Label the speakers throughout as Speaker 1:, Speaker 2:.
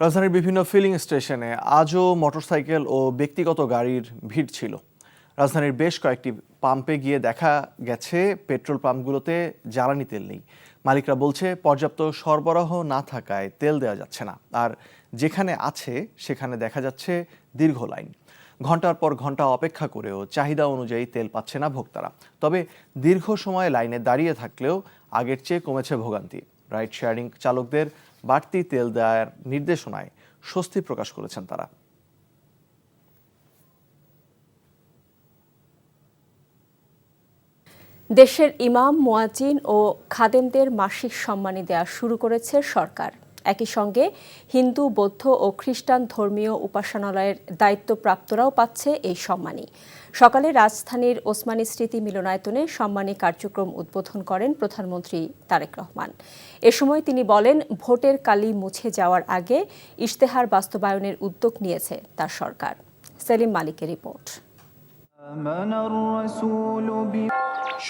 Speaker 1: রাজধানীর বিভিন্ন ফিলিং স্টেশনে আজও মোটরসাইকেল ও ব্যক্তিগত গাড়ির ভিড় ছিল। রাজধানীর বেশ কয়েকটি পাম্পে গিয়ে দেখা গেছে পেট্রোল পাম্পগুলোতে জ্বালানি তেল নেই। মালিকরা বলছে পর্যাপ্ত সরবরাহ না থাকায় তেল দেওয়া যাচ্ছে না, আর যেখানে আছে সেখানে দেখা যাচ্ছে দীর্ঘ লাইন। ঘন্টার পর ঘন্টা অপেক্ষা করেও চাহিদা অনুযায়ী তেল পাচ্ছে না ভোক্তারা। তবে দীর্ঘ সময় লাইনে দাঁড়িয়ে থাকলেও আগের চেয়ে কমেছে ভোগান্তি। রাইড শেয়ারিং চালকদের বাড়তি তেল দেওয়ার নির্দেশনায় স্বস্তি প্রকাশ করেছেন তারা।
Speaker 2: দেশের ইমাম, মুয়াজ্জিন ও খাদেমদের মাসিক সম্মানী দেওয়া শুরু করেছে সরকার। একই সঙ্গে হিন্দু, বৌদ্ধ ও খ্রিস্টান ধর্মীয় উপাসনালয়ের দায়িত্বপ্রাপ্তরাও পাচ্ছে এই সম্মানী। সকালে রাজধানীর ওসমানী স্মৃতি মিলনায়তনে সম্মানী কার্যক্রম উদ্বোধন করেন প্রধানমন্ত্রী তারেক রহমান। এ সময় তিনি বলেন, ভোটের কালি মুছে যাওয়ার আগে ইশতেহার বাস্তবায়নের উদ্যোগ নিয়েছে তার সরকার। সেলিম মালিকের রিপোর্ট।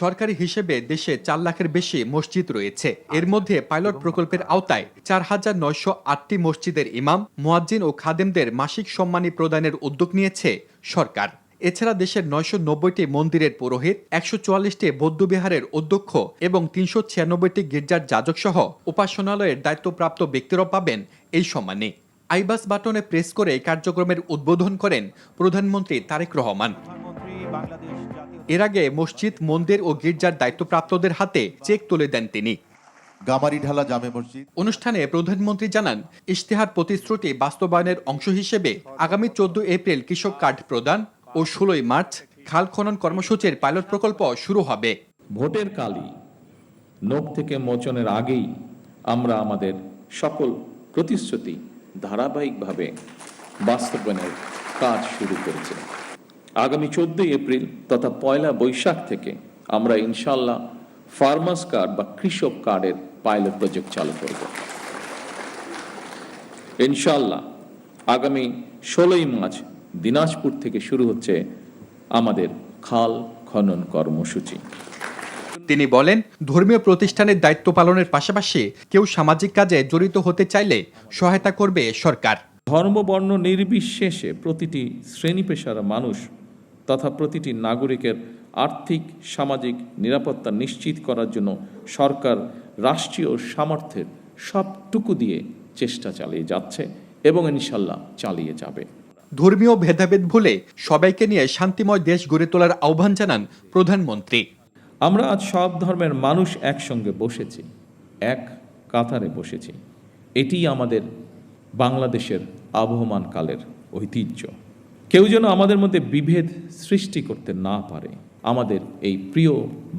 Speaker 3: সরকারি হিসেবে দেশে 4 লাখের বেশি মসজিদ রয়েছে। এর মধ্যে পাইলট প্রকল্পের আওতায় 4,908টি মসজিদের ইমাম, মুয়াজ্জিন ও খাদেমদের মাসিক সম্মানী প্রদানের উদ্যোগ নিয়েছে সরকার। এছাড়া দেশের 990টি মন্দিরের পুরোহিত, 144টি বৌদ্ধবিহারের অধ্যক্ষ এবং 396টি গির্জার যাজক সহ উপাসনালয়ের দায়িত্বপ্রাপ্ত ব্যক্তিরা পাবেন এই সম্মানী। আইবাস বাটনে প্রেস করে এই কার্যক্রমের উদ্বোধন করেন প্রধানমন্ত্রী তারেক রহমান। এর আগে মসজিদ, মন্দির ও গির্জার দায়িত্বপ্রাপ্তদের হাতে চেক তুলে দেন তিনি।
Speaker 4: গামারিঢালা জামে মসজিদ
Speaker 3: অনুষ্ঠানে প্রধানমন্ত্রী জানান, ইশতেহার প্রতিশ্রুতি বাস্তবায়নের অংশ হিসেবে আগামী 14 এপ্রিল কৃষক কার্ড প্রদান ও 16 মার্চ খাল খনন কর্মসূচির পাইলট প্রকল্প শুরু হবে।
Speaker 5: ভোটের কালি নখ থেকে মোচনের আগেই আমরা আমাদের সকল প্রতিশ্রুতি ধারাবাহিকভাবে বাস্তবায়নের কাজ শুরু করেছি। আগামী 14 এপ্রিল তথা 1 বৈশাখ থেকে আমরা ইনশাল্লাহ ফার্মার্স কার্ড বা কৃষক কার্ডের পাইলট প্রজেক্ট চালু করব। ইনশাল্লাহ আগামী 16 মার্চ দিনাজপুর থেকে শুরু হচ্ছে আমাদের খাল খনন কর্মসূচি।
Speaker 3: তিনি বলেন, ধর্মীয় প্রতিষ্ঠানের দায়িত্ব পালনের পাশাপাশি কেউ সামাজিক কাজে জড়িত হতে চাইলে সহায়তা করবে সরকার।
Speaker 5: ধর্ম, বর্ণ নির্বিশেষে প্রতিটি শ্রেণী পেশার মানুষ তথা প্রতিটি নাগরিকের আর্থিক, সামাজিক নিরাপত্তা নিশ্চিত করার জন্য সরকার রাষ্ট্রীয় সামর্থ্যের সবটুকু দিয়ে চেষ্টা চালিয়ে যাচ্ছে এবং ইনশাল্লাহ চালিয়ে যাবে।
Speaker 3: ধর্মীয় ভেদাভেদ ভুলে সবাইকে নিয়ে শান্তিময় দেশ গড়ে তোলার আহ্বান জানান প্রধানমন্ত্রী।
Speaker 5: আমরা আজ সব ধর্মের মানুষ একসঙ্গে বসেছি, এক কাতারে বসেছি। এটি আমাদের বাংলাদেশের আবহমান কালের ঐতিহ্য। কেউ যেন আমাদের মধ্যে বিভেদ সৃষ্টি করতে না পারে। আমাদের এই প্রিয়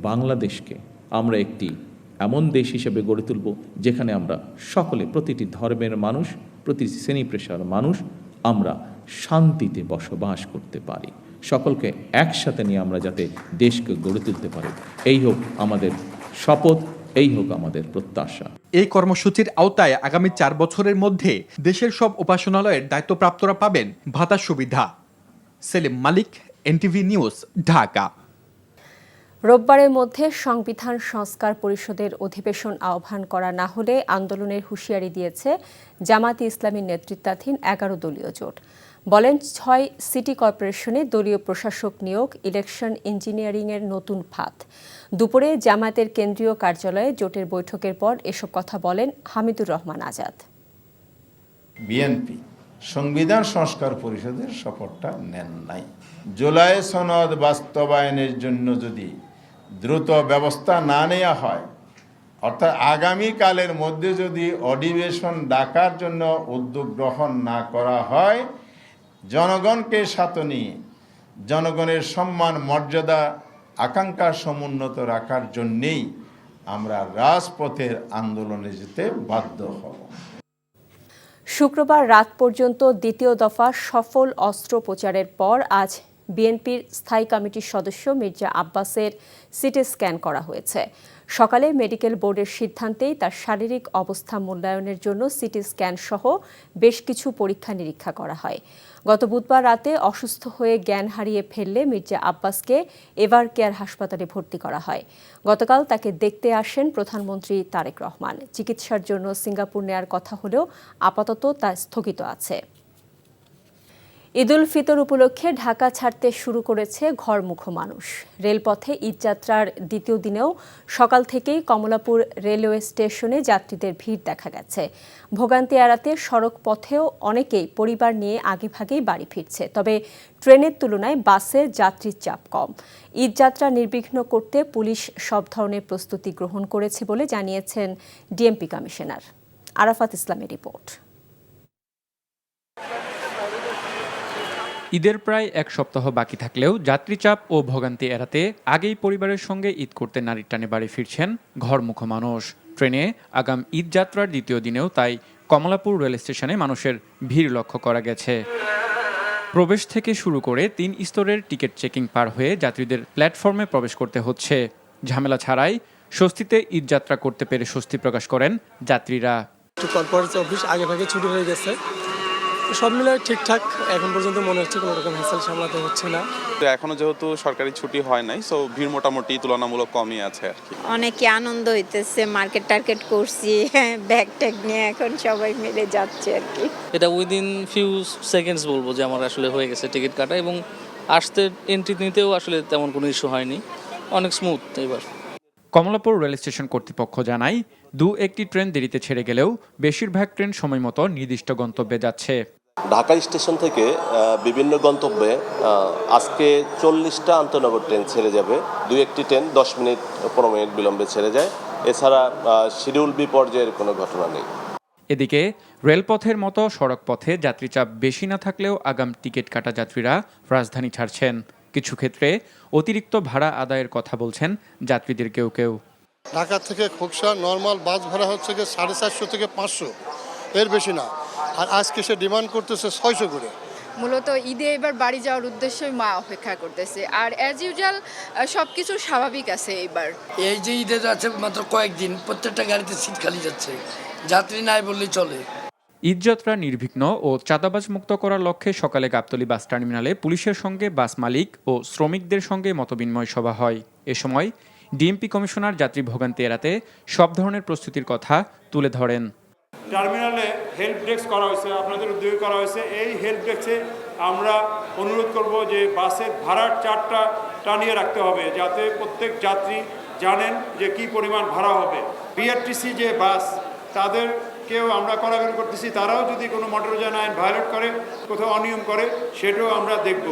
Speaker 5: বাংলাদেশকে আমরা একটি এমন দেশ হিসেবে গড়ে তুলব যেখানে আমরা সকলে, প্রতিটি ধর্মের মানুষ, প্রতিটি শ্রেণী পেশার মানুষ আমরা শান্তিতে বসবাস করতে পারি। সকলকে একসাথে নিয়ে আমরা যাতে দেশকে গড়ে তুলতে পারি, এই হোক আমাদের শপথ, এই হোক আমাদের প্রত্যাশা।
Speaker 3: এই কর্মসূচির আওতায় আগামী 4 বছরের মধ্যে দেশের সব উপাসনালয়ের দায়িত্বপ্রাপ্তরা পাবেন ভাতা সুবিধা। সেলিম মালিক, এনটিভি নিউজ, ঢাকা।
Speaker 2: রোববারের মধ্যে সংবিধান সংস্কার পরিষদের অধিবেশন আহ্বান করা না হলে আন্দোলনের হুঁশিয়ারি দিয়েছে জামায়াতে ইসলামীর নেতৃত্বাধীন 11 দলীয় জোট। বলেন, 6 সিটি কর্পোরেশনে দলীয় প্রশাসক নিয়োগ, ইলেকশন ইঞ্জিনিয়ারিংয়ের নতুন ফাঁদ। দুপুরে জামায়াতের কেন্দ্রীয় কার্যালয়ে জোটের বৈঠকের পর এসব কথা বলেন হামিদুর রহমান আজাদ।
Speaker 6: বিএনপি সংবিধান সংস্কার পরিষদের শপথটা নেন নাই। জুলাই সনদ বাস্তবায়নের জন্য যদি দ্রুত ব্যবস্থা না নেওয়া হয়, অর্থাৎ আগামীকালের মধ্যে যদি অধিবেশন ডাকার জন্য উদ্যোগ গ্রহণ না করা হয়, জনগণকে সাথে নিয়ে জনগণের সম্মান, মর্যাদা, আকাঙ্ক্ষা সমুন্নত রাখার জন্যেই আমরা রাজপথের আন্দোলনে যেতে বাধ্য হব।
Speaker 2: শুক্রবার রাত পর্যন্ত দ্বিতীয় দফা সফল অস্ত্র প্রচারের পর আজ বিএনপির স্থায়ী কমিটির সদস্য মির্জা আব্বাসের সিটি স্ক্যান করা হয়েছে। সকালে মেডিকেল বোর্ডের সিদ্ধান্তেই তার শারীরিক অবস্থা মূল্যায়নের জন্য সিটি স্ক্যান সহ বেশ কিছু পরীক্ষা নিরীক্ষা করা হয়। গত বুধবার রাতে অসুস্থ হয়ে জ্ঞান হারিয়ে ফেললে মির্জা আব্বাসকে এভার কেয়ার হাসপাতালে ভর্তি করা হয়। গতকাল তাকে দেখতে আসেন প্রধানমন্ত্রী তারেক রহমান। চিকিৎসার জন্য সিঙ্গাপুর নেয়ার কথা হলেও আপাতত তা স্থগিত আছে। ঈদুল ফিতর উপলক্ষে ঢাকা ছাড়তে শুরু করেছে ঘরমুখো মানুষ। রেলপথে ঈদযাত্রার দ্বিতীয় দিনেও সকাল থেকেই কমলাপুর রেলওয়ে স্টেশনে যাত্রীদের ভিড় দেখা গেছে। ভোগান্তি এড়াতে সড়ক পথেও অনেকেই পরিবার নিয়ে আগেভাগেই বাড়ি ফিরছে। তবে ট্রেনের তুলনায় বাসে যাত্রীর চাপ কম। ঈদযাত্রা নির্বিঘ্ন করতে পুলিশ সব ধরনের প্রস্তুতি গ্রহণ করেছে বলে জানিয়েছেন ডিএমপি কমিশনার। আরাফাত ইসলামের রিপোর্ট।
Speaker 3: ঈদের প্রায় এক সপ্তাহ বাকি থাকলেও যাত্রীচাপ ও ভোগান্তি এড়াতে আগেই পরিবারের সঙ্গে ঈদ করতে নারীর টানে বাড়ি ফিরছেন ঘরমুখো মানুষ। ট্রেনে আগাম ঈদ যাত্রার দ্বিতীয় দিনেও তাই কমলাপুর রেল স্টেশনে মানুষের ভিড় লক্ষ্য করা গেছে। প্রবেশ থেকে শুরু করে 3 স্তরের টিকিট চেকিং পার হয়ে যাত্রীদের প্ল্যাটফর্মে প্রবেশ করতে হচ্ছে। ঝামেলা ছাড়াই স্বস্তিতে ঈদ যাত্রা করতে পেরে স্বস্তি প্রকাশ করেন যাত্রীরা।
Speaker 7: কর্পোরেট অফিস আগে ভাগে ছুটি হয়ে গেছে, সব মিলে ঠিকঠাক এখন পর্যন্ত মনে হচ্ছে কোনো রকম হ্যাসেল সামলাতে হচ্ছে না।
Speaker 8: এখনো যেহেতু সরকারি ছুটি হয় নাই, সো ভিড় মোটামুটি তুলনামূলক কমই আছে আর কি।
Speaker 9: অনেকে আনন্দ হইতেছে, মার্কেট টার্কেট করছি, ব্যাগ ট্যাগ নিয়ে এখন সবাই মিলে যাচ্ছে আর কি।
Speaker 10: এটা উইদিন ফিউ সেকেন্ডস বলবো যে আমার আসলে হয়ে গেছে টিকিট কাটা, এবং আসতে এন্ট্রি নিতেও আসলে তেমন কোনো ইস্যু হয়নি, অনেক স্মুথ। এবার
Speaker 3: কমলাপুর রেল স্টেশন কর্তৃপক্ষ জানায় 2-1টি ট্রেন দেরিতে ছেড়ে গেলেও বেশিরভাগ ট্রেন সময়মতো নির্দিষ্ট গন্তব্যে যাচ্ছে।
Speaker 11: ঢাকা স্টেশন থেকে বিভিন্ন গন্তব্যে আজকে 40টা আন্তনগর ট্রেন ছেড়ে যাবে। 2-1টি ট্রেন 10 মিনিট 15 মিনিট বিলম্বে ছেড়ে যায়। এছাড়া শিডিউল বিপর্যয়ের কোনো ঘটনা নেই।
Speaker 3: এদিকে রেলপথের মতো সড়ক পথে যাত্রীচাপ বেশি না থাকলেও আগাম টিকিট কাটা যাত্রীরা রাজধানী ছাড়ছেন। কিছু ক্ষেত্রে অতিরিক্ত ভাড়া আদায়ের কথা বলছেন যাত্রীদের কেউ কেউ।
Speaker 12: ঢাকা থেকে খোকসা নর্মাল বাস ভাড়া হচ্ছে 450 থেকে 500, এর বেশি না। আর আজকে সে ডিমান্ড করতেছে 600 করে।
Speaker 13: মূলত ঈদে এবার বাড়ি যাওয়ার উদ্দেশ্যে মা অপেক্ষা করতেছে, আর অ্যাজ ইউজুয়াল সবকিছু স্বাভাবিক আছে। এবার
Speaker 14: এই যে ঈদে যাচ্ছে মাত্র কয়েকদিন, প্রত্যেকটা গাড়িতে সিট খালি যাচ্ছে, যাত্রী নাই বললেই চলে।
Speaker 3: ঈদযাত্রা নির্বিঘ্ন ও চাঁদাবাজ মুক্ত করার লক্ষ্যে সকালে গাবতলী বাস টার্মিনালে পুলিশের সঙ্গে বাস মালিক ও শ্রমিকদের সঙ্গে মতবিনিময় সভা হয়। এ সময় ডিএমপি কমিশনার যাত্রী ভোগান্তি এড়াতে সব ধরনের প্রস্তুতির কথা তুলে ধরেন।
Speaker 15: টার্মিনালে হেল্প ডেস্ক করা হয়েছে, আপনাদের উদ্যোগে করা হয়েছে। এই হেল্প ডেস্কে আমরা অনুরোধ করব যে বাসের ভাড়ার চার্টটা টানিয়ে রাখতে হবে, যাতে প্রত্যেক যাত্রী জানেন যে কি পরিমাণ ভাড়া হবে। বিআরটিসি যে বাস, তাদেরকেও আমরা কড়াকড়ি করতেছি, তারাও যদি কোনো মোটরযান আইন ভায়োলেট করে, কোথাও অনিয়ম করে, সেটাও আমরা দেখব।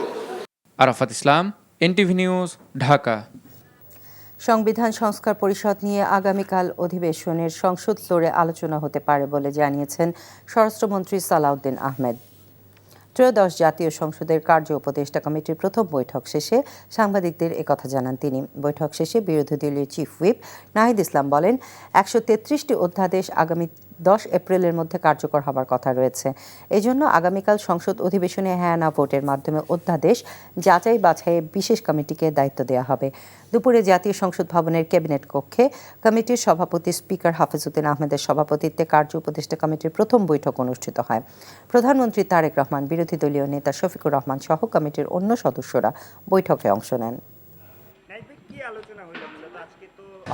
Speaker 3: আরাফাত ইসলাম, এনটিভি নিউজ, ঢাকা।
Speaker 16: সংবিধান সংস্কার পরিষদ নিয়ে আগামীকাল অধিবেশনের সংসদ ফ্লোরে আলোচনা হতে পারে বলে জানিয়েছেন স্বরাষ্ট্রমন্ত্রী সালাউদ্দিন আহমেদ। ত্রয়োদশ জাতীয় সংসদের কার্য উপদেষ্টা কমিটির প্রথম বৈঠক শেষে সাংবাদিকদের একথা জানান তিনি। বৈঠক শেষে বিরোধী দলীয় চিফ হুইপ নাহিদ ইসলাম বলেন, 133টি অধ্যাদেশ আগামী 10 এপ্রিলের মধ্যে কার্যকর হবার কথা রয়েছে। এজন্য আগামীকাল সংসদ অধিবেশনে হ্যাঁ না ভোটের মাধ্যমে অধ্যাদেশ যাচাই বাছাইয়ে বিশেষ কমিটিকে দায়িত্ব দেওয়া হবে। দুপুরে জাতীয় সংসদ ভবনের ক্যাবিনেট কক্ষে কমিটির সভাপতি স্পিকার হাফিজউদ্দিন আহমেদের সভাপতিত্বে কার্য উপদেষ্টা কমিটির প্রথম বৈঠক অনুষ্ঠিত হয়। প্রধানমন্ত্রী তারেক রহমান, বিরোধী দলীয় নেতা শফিকুর রহমান সহ কমিটির অন্য সদস্যরা বৈঠকে অংশ নেন।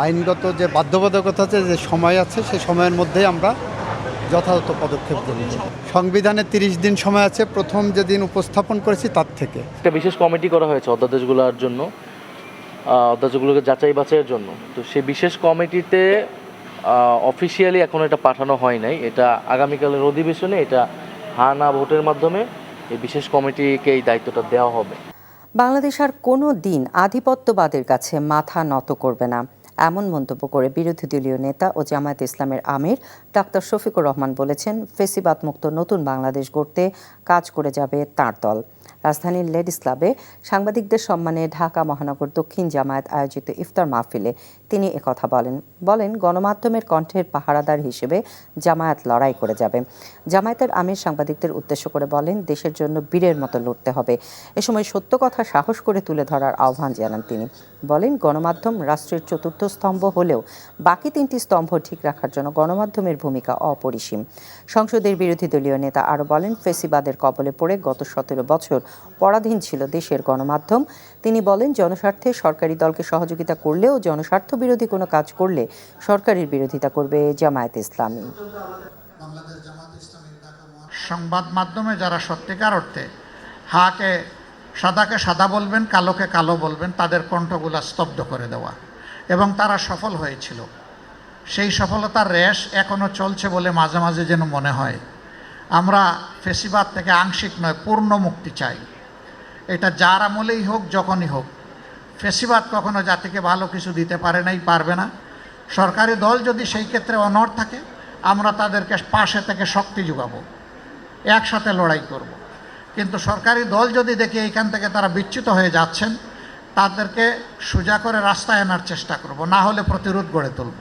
Speaker 17: আইনগত যে বাধ্যবাধকতা আছে, যে সময় আছে, সেই সময়ের মধ্যে আমরা যথাযথ পদক্ষেপ দেব। সংবিধানে 30 দিন সময় আছে, প্রথম যেদিন উপস্থাপন করেছি তার থেকে।
Speaker 10: একটা বিশেষ কমিটি করা হয়েছে অধ্যাদেশগুলোর জন্য, অধ্যাদেশগুলোকে যাচাই বাছাইয়ের জন্য। তো সেই বিশেষ কমিটিতে অফিসিয়ালি এখনো এটা পাঠানো হয় নাই। এটা আগামীকালের অধিবেশনে এটা হ্যাঁ না ভোটের মাধ্যমে এই বিশেষ কমিটিকে এই দায়িত্বটা দেওয়া হবে।
Speaker 16: বাংলাদেশ আর কোনো দিন আধিপত্যবাদের কাছে মাথা নত করবে না, এমন মন্তব্য করে বিরোধী দলীয় নেতা ও জামায়াতে ইসলামের আমির ডাক্তার শফিকুর রহমান বলেছেন, ফেসিবাদ মুক্ত নতুন বাংলাদেশ গড়তে কাজ করে যাবে তাঁর দল। রাজধানীর লেডিস ক্লাবে সাংবাদিকদের সম্মানে ঢাকা মহানগর দক্ষিণ জামায়াত আয়োজিত ইফতার মাহফিলে তিনি একথা বলেন, গণমাধ্যমের কণ্ঠের পাহারাদার হিসেবে জামায়াত লড়াই করে যাবে। জামায়াতের আমির সাংবাদিকদের উদ্দেশ্য করে বলেন, দেশের জন্য বীরের মতো লড়তে হবে। এ সময় সত্য কথা সাহস করে তুলে ধরার আহ্বান জানান তিনি। বলেন, গণমাধ্যম রাষ্ট্রের চতুর্থ কণ্ঠস্তম্ভ হলেও বাকি 3টি স্তম্ভ ঠিক রাখার জন্য গণমাধ্যমের ভূমিকা অপরিসীম। সংসদের বিরোধী দলীয় নেতা আরও বলেন, ফেসিবাদের কবলে পড়ে গত 17 বছর পরাধীন ছিল দেশের গণমাধ্যম। তিনি বলেন, জনস্বার্থে সরকারি দলকে সহযোগিতা করলেও জনস্বার্থ বিরোধী কোনো কাজ করলে সরকারের বিরোধিতা করবে জামায়াতে ইসলামী।
Speaker 18: সংবাদ মাধ্যমে যারা সত্যিকার অর্থে সাদাকে সাদা বলবেন, কালোকে কালো বলবেন, তাদের কণ্ঠগুলা স্তব্ধ করে দেওয়া, এবং তারা সফল হয়েছিল। সেই সফলতার রেশ এখনও চলছে বলে মাঝে মাঝে যেন মনে হয়। আমরা ফেসিবাদ থেকে আংশিক নয়, পূর্ণ মুক্তি চাই। এটা যার আমলেই হোক, যখনই হোক। ফেসিবাদ কখনো জাতিকে ভালো কিছু দিতে পারে নাই, পারবে না। সরকারি দল যদি সেই ক্ষেত্রে অনড় থাকে, আমরা তাদেরকে পাশে থেকে শক্তি যোগাবো, একসাথে লড়াই করব। কিন্তু সরকারি দল যদি দেখি এইখান থেকে তারা বিচ্যুত হয়ে যাচ্ছেন, তাদেরকে সোজা করে রাস্তায় আনার চেষ্টা করব, না হলে প্রতিরোধ গড়ে তুলব।